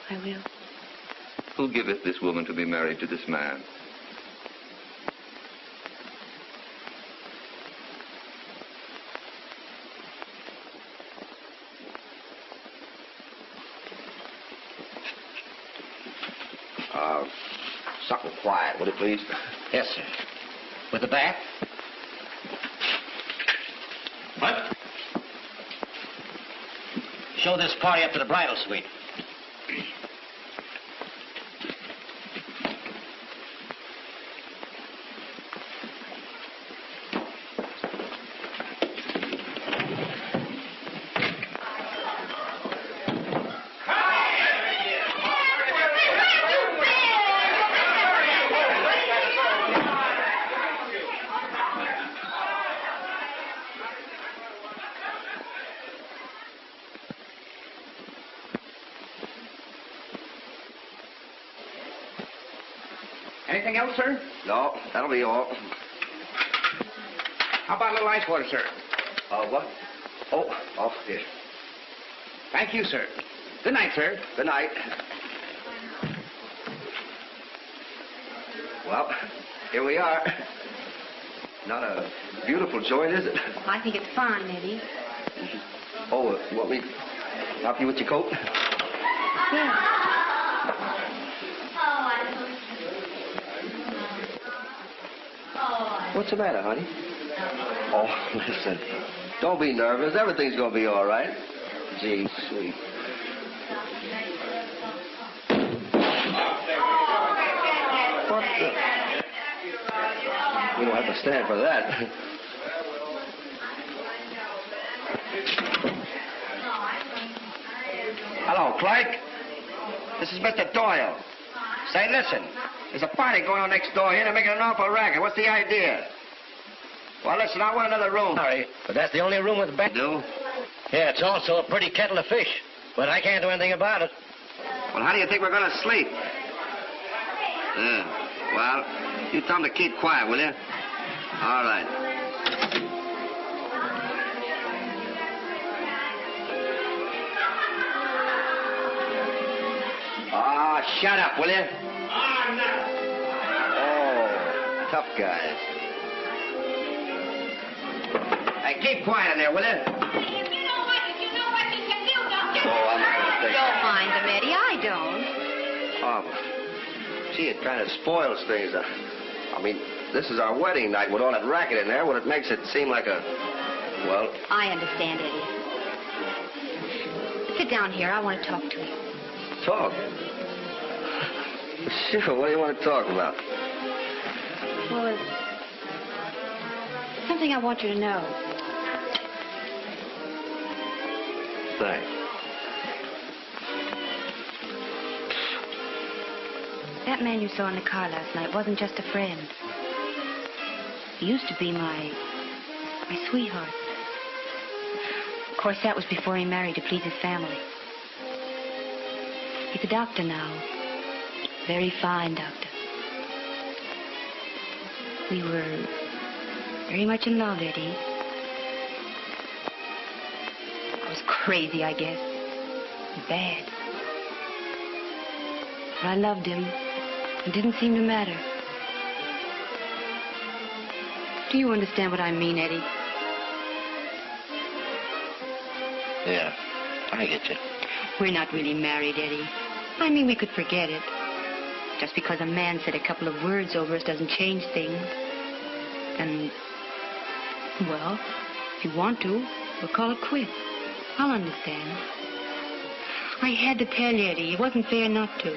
I will. Who giveth this woman to be married to this man? Something quiet, would it please? Yes, sir. With the back? What? Show this party up to the bridal suite. Anything else, sir? No, that'll be all. How about a little ice water, sir? What? Oh, here. Thank you, sir. Good night, sir. Good night. Well, here we are. Not a beautiful joint, is it? I think it's fine, Eddie. Oh, want me help you with your coat? Yeah. What's the matter, honey? Oh, listen. Don't be nervous. Everything's going to be all right. Gee, sweet. What the? You don't have to stand for that. Hello, Clerk. This is Mr. Doyle. Say, listen. There's a party going on next door here. They're making an awful racket. What's the idea? Well, listen, I want another room. Sorry, but that's the only room with a bed. Do? Yeah, it's also a pretty kettle of fish. But I can't do anything about it. Well, how do you think we're going to sleep? Well, you tell them to keep quiet, will you? All right. Oh, shut up, will you? Oh, tough guys. Hey, keep quiet in there, will you? If you know what you can do, don't you? Oh, I'm not going to take Don't mind them, Eddie. I don't. Oh, gee, it kind of spoils things. I mean, this is our wedding night with all that racket in there. Well, it makes it seem like a, well... I understand, Eddie. Sit down here. I want to talk to you. Talk? Sure, what do you want to talk about? Well, it's something I want you to know. Thanks. That man you saw in the car last night wasn't just a friend. He used to be my sweetheart. Of course, that was before he married to please his family. He's a doctor now. Very fine doctor. We were very much in love, Eddie. I was crazy, I guess. Bad. But I loved him. It didn't seem to matter. Do you understand what I mean, Eddie? Yeah, I get you. We're not really married, Eddie. I mean, we could forget it. Just because a man said a couple of words over us doesn't change things. And, well, if you want to, we'll call it quits. I'll understand. I had to tell you, Eddie. It wasn't fair not to.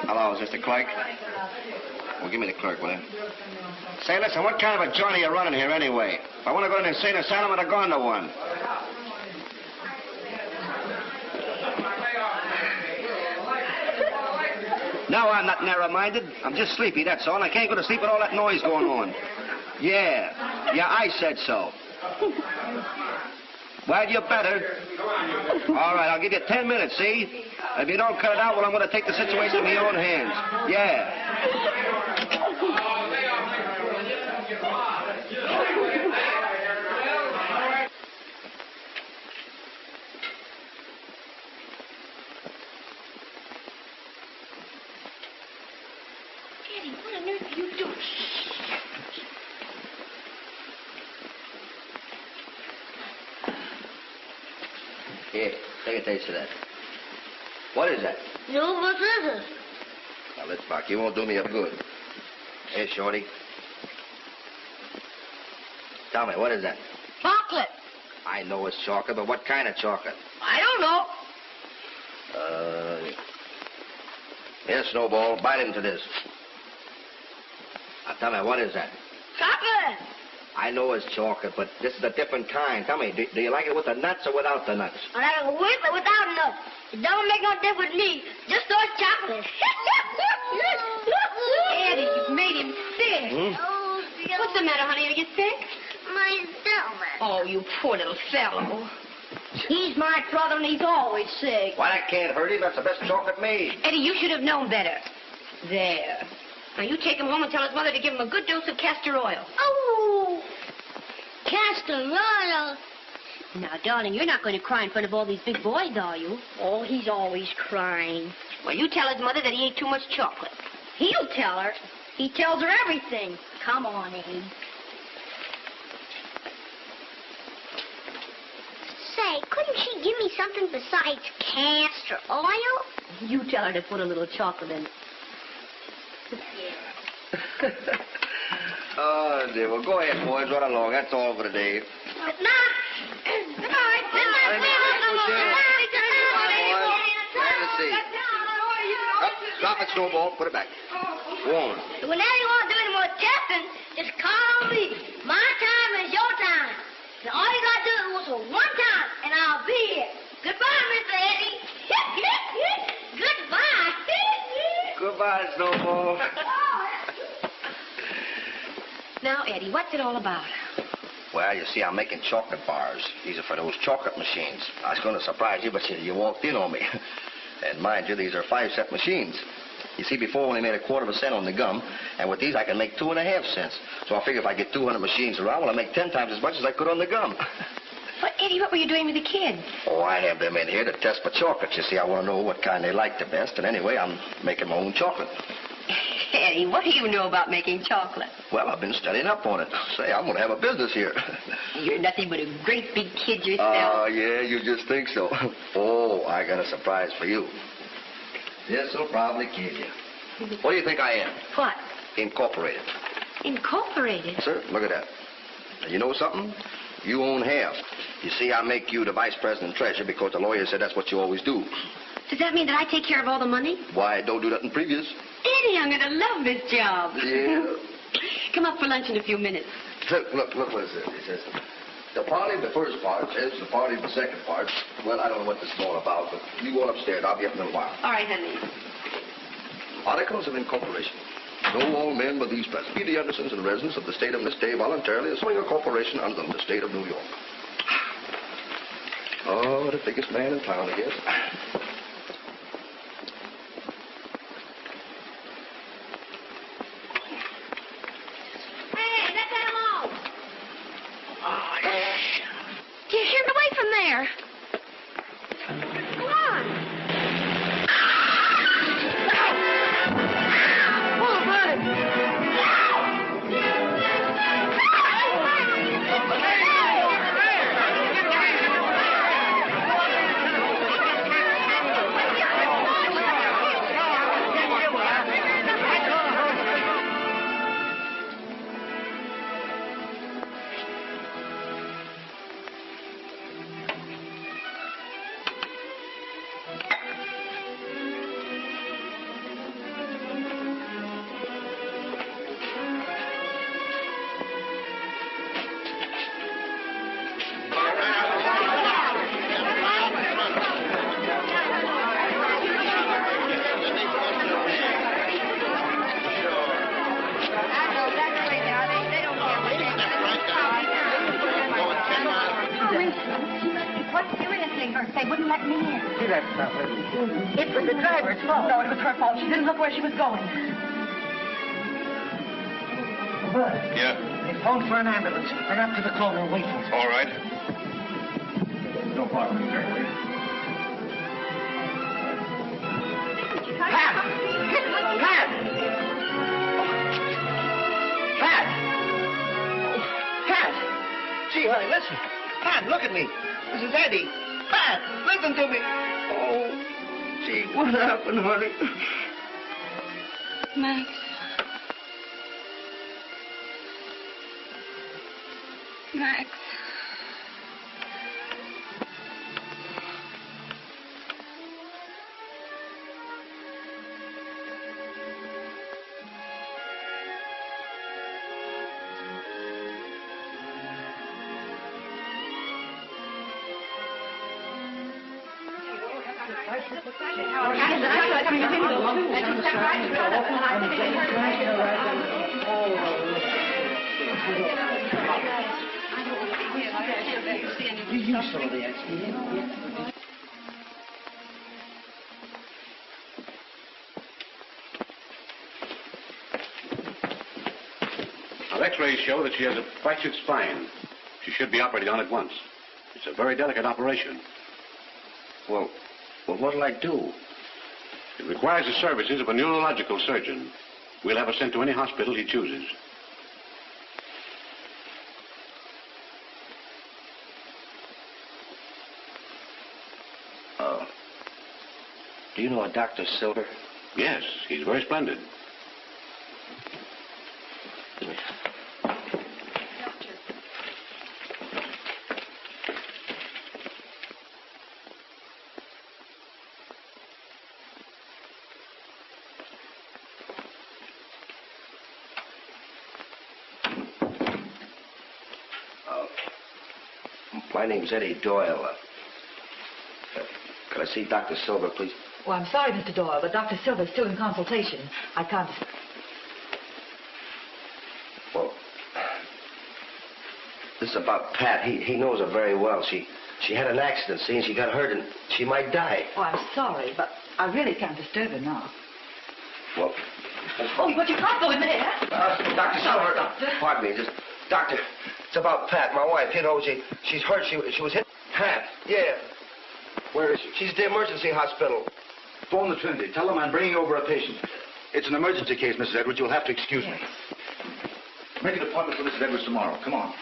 Hello, is this the clerk? Well, give me the clerk, will you? Say, listen, what kind of a joint are you running here anyway? If I want to go to an insane asylum, I'd have gone to one. No, I'm not narrow-minded. I'm just sleepy, that's all. And I can't go to sleep with all that noise going on. Yeah, I said so. Well, you better. All right, I'll give you 10 minutes, see? If you don't cut it out, well, I'm going to take the situation in my own hands. Yeah. Eddie, what on earth are you doing? Here, take a taste of that. What is that? No, what is it? Now, let's back. You won't do me a good. Here, Shorty. Tell me, what is that? Chocolate. I know it's chocolate, but what kind of chocolate? I don't know. Here, Snowball, bite into this. Now, tell me, what is that? Chocolate. I know it's chocolate, but this is a different kind. Tell me, do you like it with the nuts or without the nuts? I like it with or without nuts. It don't make no difference with me. Just those chocolate. Eddie, you've made him sick. Oh, dear. What's the matter, honey? Are you sick? My stomach. Oh, you poor little fellow. He's my brother and he's always sick. Why, that can't hurt him. That's the best chocolate made. Eddie, you should have known better. There. Now, you take him home and tell his mother to give him a good dose of castor oil. Oh, castor oil. Now, darling, you're not going to cry in front of all these big boys, are you? Oh, he's always crying. Well, you tell his mother that he ate too much chocolate. He'll tell her. He tells her everything. Come on, Ames. Say, couldn't she give me something besides castor oil? You tell her to put a little chocolate in it. Oh, dear. Well, go ahead, boys. Run along. That's all for today. Good night. Good night. Good Drop it, Snowball. Put it back. Warm. Whenever you want to do any more testing, just call me. My time is your time. And all you got to do is whistle one time, and I'll be here. Goodbye, Mr. Eddie. Goodbye. Goodbye, Snowball. Now, Eddie, what's it all about? Well, you see, I'm making chocolate bars. These are for those chocolate machines. I was going to surprise you, but you walked in on me. And mind you, these are 5-cent machines. You see, before when they made 1/4 cent on the gum, and with these I can make 2.5 cents. So I figure if I get 200 machines around, well, I make 10 times as much as I could on the gum. But, Eddie, what were you doing with the kids? Oh, I have them in here to test for chocolates. You see, I want to know what kind they like the best. And anyway, I'm making my own chocolate. Eddie, what do you know about making chocolate? Well, I've been studying up on it. Say, I'm going to have a business here. You're nothing but a great big kid yourself. Oh, yeah, you just think so. Oh, I got a surprise for you. This will probably kill you. What do you think I am? What? Incorporated. Incorporated? Sir, look at that. And you know something? You own half. You see, I make you the vice president treasurer because the lawyer said that's what you always do. Does that mean that I take care of all the money? Why, don't do that in previous. Eddie, I'm going to love this job. Yeah. Come up for lunch in a few minutes. Look what it says. It says, the party of the first part is the party of the second part. Well, I don't know what this is all about, but you go upstairs. I'll be up in a little while. All right, honey. Articles of incorporation. Know all men but these present. Be the Andersons and residents of the state of Miss Day voluntarily assuming a corporation under the state of New York. Oh, the biggest man in town, I guess. Hey, let that alone. Oh, get him away from there. Come on. They wouldn't let me in. She left something. It was the driver's fault. No, it was her fault. She didn't look where she was going. Bud. Yeah? They phoned for an ambulance. They're up to the corner waiting. All right. No problem, sir. Pat! Pat! Pat! Pat! Gee, honey, listen. Pat, look at me. This is Eddie. Pat, listen to me. Oh, gee, what happened, honey? Max. Max. You saw the accident. Our x-rays show that she has a fractured spine. She should be operated on at once. It's a very delicate operation. Well, what'll I do? It requires the services of a neurological surgeon. We'll have her sent to any hospital he chooses. Do you know a Dr. Silver? Yes, he's very splendid. My name's Eddie Doyle. Could I see Dr. Silver, please? Oh, I'm sorry, Mr. Doyle, but Dr. Silver's still in consultation. I can't... Well, this is about Pat. He knows her very well. She had an accident, see, and she got hurt, and she might die. Oh, I'm sorry, but I really can't disturb her now. Well... Oh, but you can't go in there. Dr. Silver, pardon me, Doctor, it's about Pat, my wife. You know, she's hurt. She was hit. Pat? Yeah. Where is she? She's at the emergency hospital. Phone the Trinity. Tell them I'm bringing over a patient. It's an emergency case, Mrs. Edwards. You'll have to excuse me. Make an appointment for Mrs. Edwards tomorrow. Come on.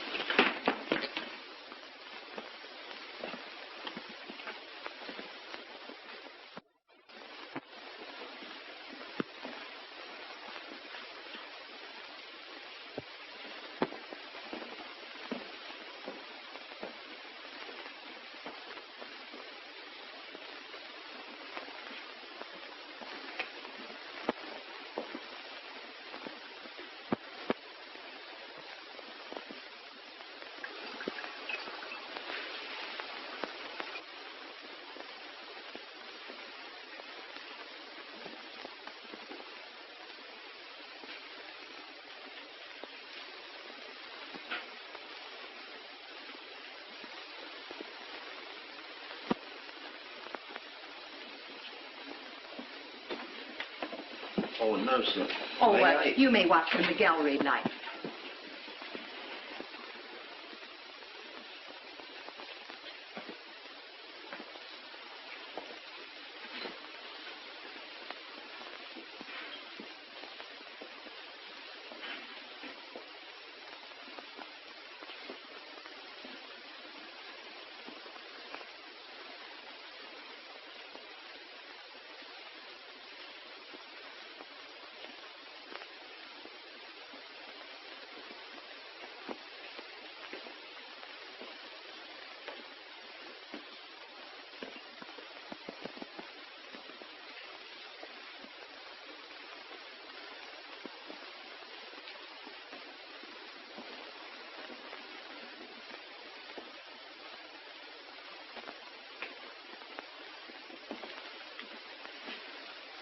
Oh, nurse. Oh, you may watch from the gallery light.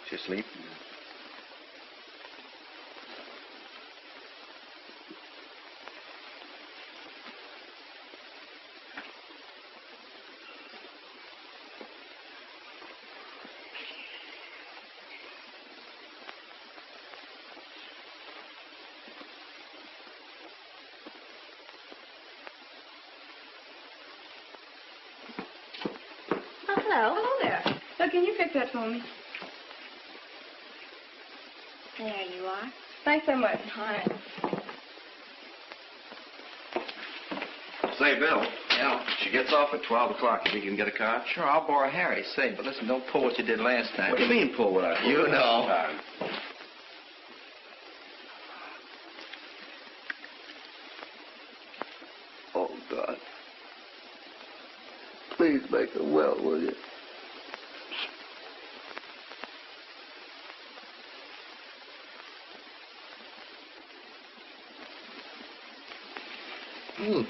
She asleep? Oh, hello. Hello there. So can you fix that for me? There you are. Thanks so much. Hi. Say, Bill. Yeah? She gets off at 12 o'clock. You think you can get a car? Sure, I'll borrow Harry. Say, but listen, don't pull what you did last time. What do you mean, pull what I pulled? You know. Oh, God. Please make her well, will you?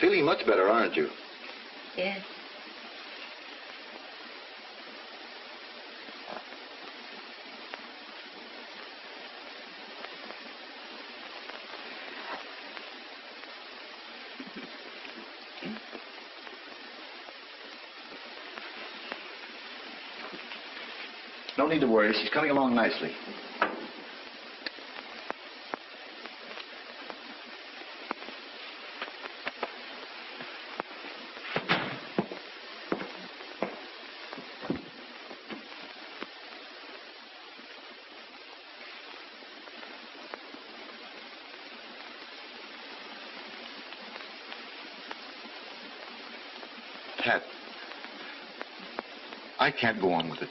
Feeling much better, aren't you? Yes. don't need to worry. She's coming along nicely. Pat, I can't go on with it.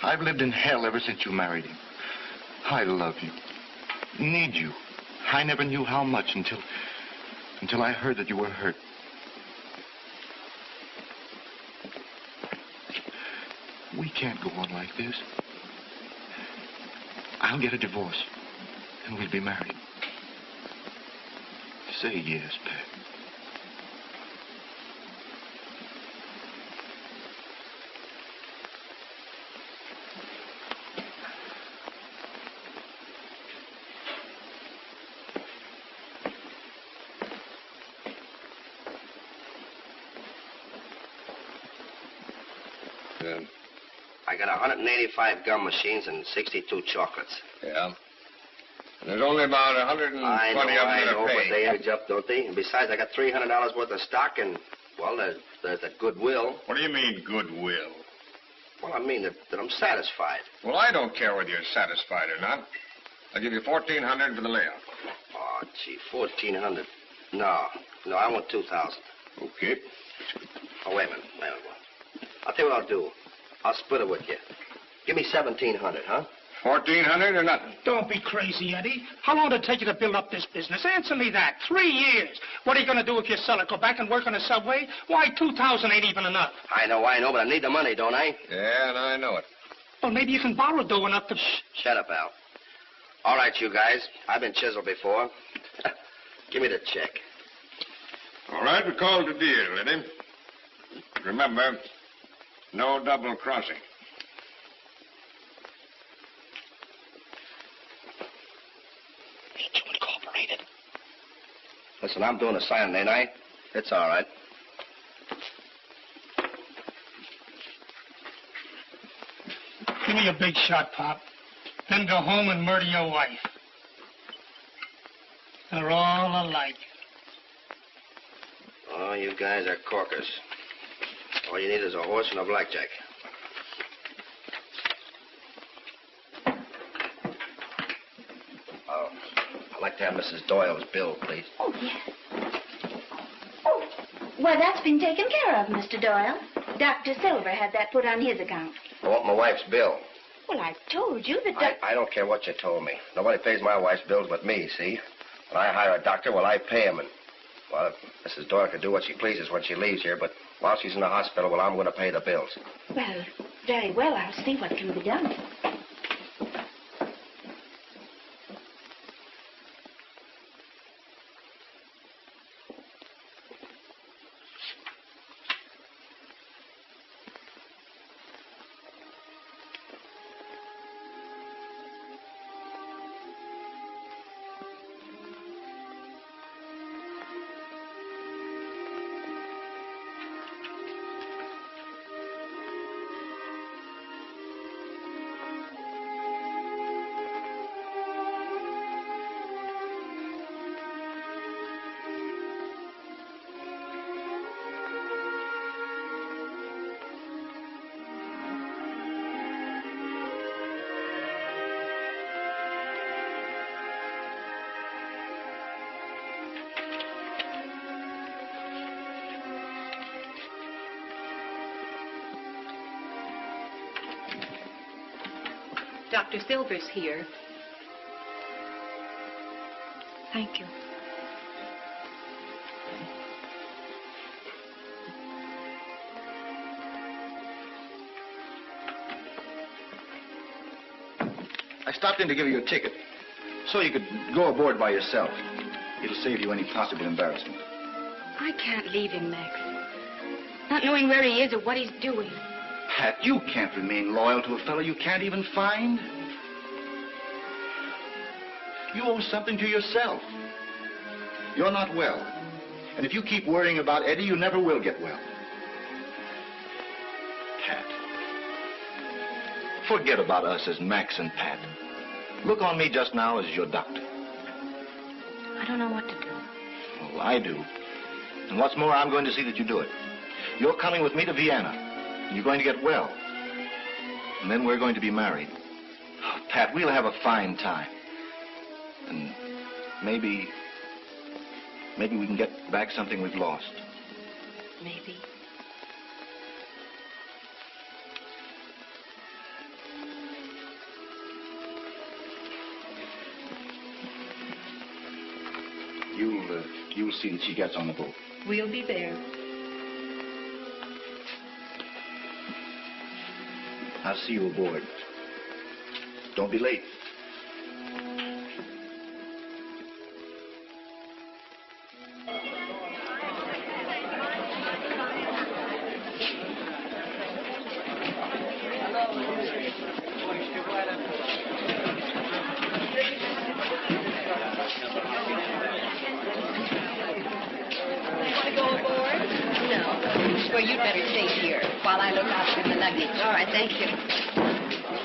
I've lived in hell ever since you married him. I love you. Need you. I never knew how much until I heard that you were hurt. We can't go on like this. I'll get a divorce, and we'll be married. Say yes, Pat. I got 185 gum machines and 62 chocolates. Yeah. And there's only about 120 I of them know, that are but paying. they edge up, don't they? And besides, I got $300 worth of stock, and, well, there's the goodwill. What do you mean, goodwill? Well, I mean that I'm satisfied. Well, I don't care whether you're satisfied or not. I'll give you $1,400 for the layout. Oh, gee, $1,400. No, I want $2,000. Okay. Oh, wait a minute. I'll tell you what I'll do. I'll split it with you. Give me $1,700, huh? 1,400 or nothing. Don't be crazy, Eddie. How long did it take you to build up this business? Answer me that. 3 years. What are you going to do if you sell it? Go back and work on the subway? Why, 2,000 ain't even enough. I know, but I need the money, don't I? Yeah, and I know it. Well, maybe you can borrow dough enough to... Shut up, Al. All right, you guys. I've been chiseled before. Give me the check. All right, we called a deal, Eddie. Remember, no double crossing. Ain't you incorporated? Listen, I'm doing the signing, ain't I? It's all right. Give me a big shot, Pop. Then go home and murder your wife. They're all alike. Oh, you guys are corkers. All you need is a horse and a blackjack. Oh, I'd like to have Mrs. Doyle's bill, please. Oh, yes. Oh, well, that's been taken care of, Mr. Doyle. Dr. Silver had that put on his account. I want my wife's bill. Well, I told you that... I don't care what you told me. Nobody pays my wife's bills but me, see? When I hire a doctor, well, I pay him. And, well, Mrs. Doyle can do what she pleases when she leaves here, but while she's in the hospital, well, I'm going to pay the bills. Well, very well. I'll see what can be done. Dr. Silver's here. Thank you. I stopped in to give you a ticket, so you could go aboard by yourself. It'll save you any possible embarrassment. I can't leave him, Max. Not knowing where he is or what he's doing. Pat, you can't remain loyal to a fellow you can't even find. You owe something to yourself. You're not well. And if you keep worrying about Eddie, you never will get well. Pat. Forget about us as Max and Pat. Look on me just now as your doctor. I don't know what to do. Well, I do. And what's more, I'm going to see that you do it. You're coming with me to Vienna. You're going to get well. And then we're going to be married. Oh, Pat, we'll have a fine time. And maybe we can get back something we've lost. Maybe. You'll see that she gets on the boat. We'll be there. I'll see you aboard. Don't be late. Well, you'd better stay here while I look after the luggage. All right, thank you.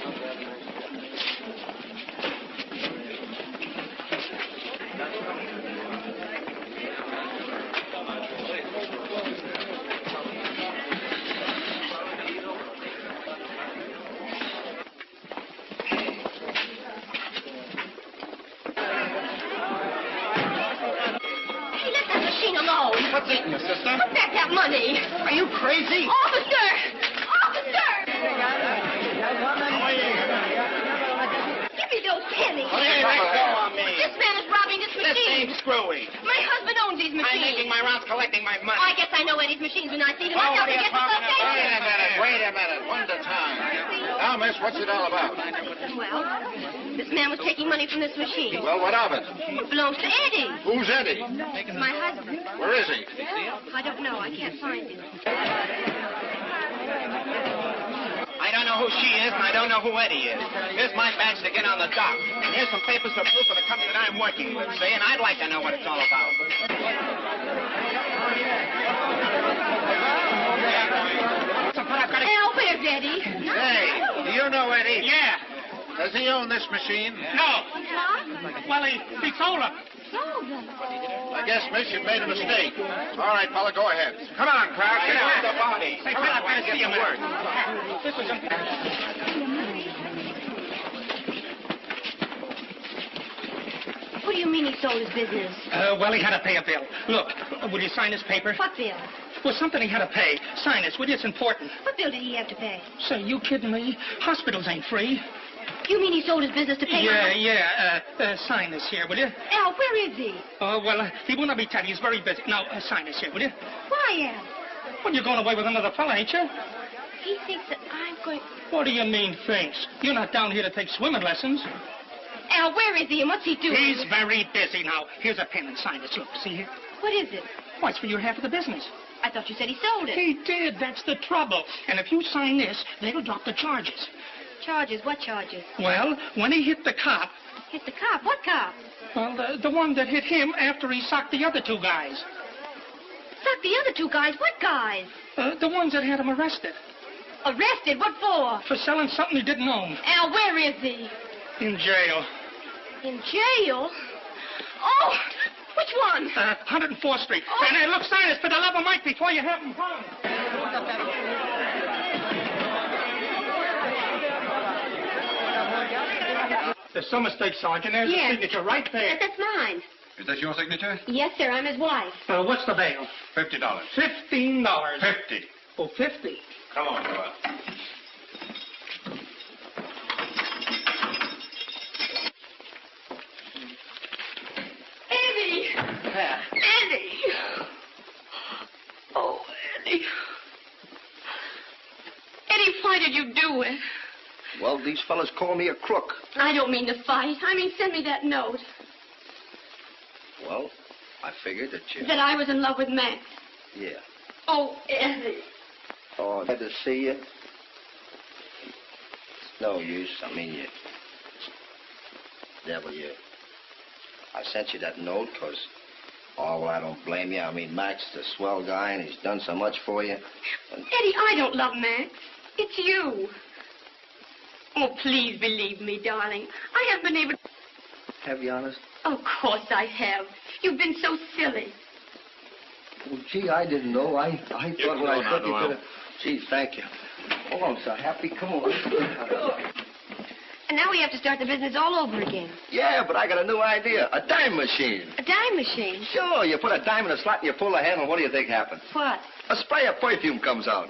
What's eating you, sister? Put back that money. Are you crazy? Officer! Officer! Give me those pennies. Hey, let go of me. This man is robbing this This machine. ain't screwy. My husband owns these machines. I'm making my rounds collecting my money. I guess I know Eddie's machines when I see them. Oh, I what got to are you get the talking about? location. Wait a minute. One at a time. Now, miss, what's it all about? Well, this man was taking money from this machine. Well, what of it? It belongs to Eddie. Who's Eddie? My husband. Where is he? I don't know. I can't find him. I don't know who she is, and I don't know who Eddie is. Here's my badge to get on the dock. And here's some papers to proof of the company that I'm working with, see? And I'd like to know what it's all about. Al, where's Eddie? Hey, do you know Eddie? Yeah. Does he own this machine? No. What? Well, he sold them. Sold them. I guess, miss, you've made a mistake. All right, fella, go ahead. Come on, Carr. Get out the body. Say, Come on, I've got to get see to him. work. This is What do you mean he sold his business? well, he had to pay a bill. Look, will you sign this paper? What bill? Well, something he had to pay. Sign this, will you? It's important. What bill did he have to pay? Say, you kidding me? Hospitals ain't free. You mean he sold his business to pay sign this here, will you? Al, where is he? Oh, well, he will not be telling. He's very busy. Now, sign this here, will you? Why, Al? Well, you're going away with another fella, ain't you? He thinks that I'm going... What do you mean, thinks? You're not down here to take swimming lessons. Al, where is he and what's he doing? He's very busy now. Here's a pen and sign this. Look, see here? What is it? Why, it's for your half of the business. I thought you said he sold it. He did. That's the trouble. And if you sign this, they'll drop the charges. Charges? What charges? Well, when he hit the cop... Hit the cop? What cop? Well, the one that hit him after he socked the other two guys. Socked the other two guys? What guys? The ones that had him arrested. Arrested? What for? For selling something he didn't own. Al, where is he? In jail. In jail? Oh, which one? 104th Street. Oh. And look, sign this for the love of Mike before you have him hung. There's some mistake, Sergeant. There's a signature right there. Yes, that's mine. Is that your signature? Yes, sir. I'm his wife. What's the bail? $50. $15. 50. Oh, 50. Come on, go out. Eddie! Eddie! Oh, Eddie. Eddie, why did you do it? Well, these fellas call me a crook. I don't mean to fight. I mean, send me that note. Well, I figured that you... That I was in love with Max. Yeah. Oh, Eddie. Oh, glad to see you. It's no use. I mean, you... Devil, you... I sent you that note because... Oh, well, I don't blame you. I mean, Max is a swell guy, and he's done so much for you. And... Eddie, I don't love Max. It's you. Oh, please believe me, darling. I haven't been able... Have you, honest? Of course I have. You've been so silly. Well, gee, I didn't know. I thought when I took you to the... Gee, thank you. Oh, I'm so happy. Come on. And now we have to start the business all over again. Yeah, but I got a new idea. A dime machine. A dime machine? Sure, you put a dime in a slot and you pull the handle. What do you think happens? What? A spray of perfume comes out.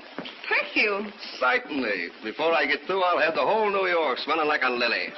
Perfume? Certainly. Before I get through, I'll have the whole New York smelling like a lily.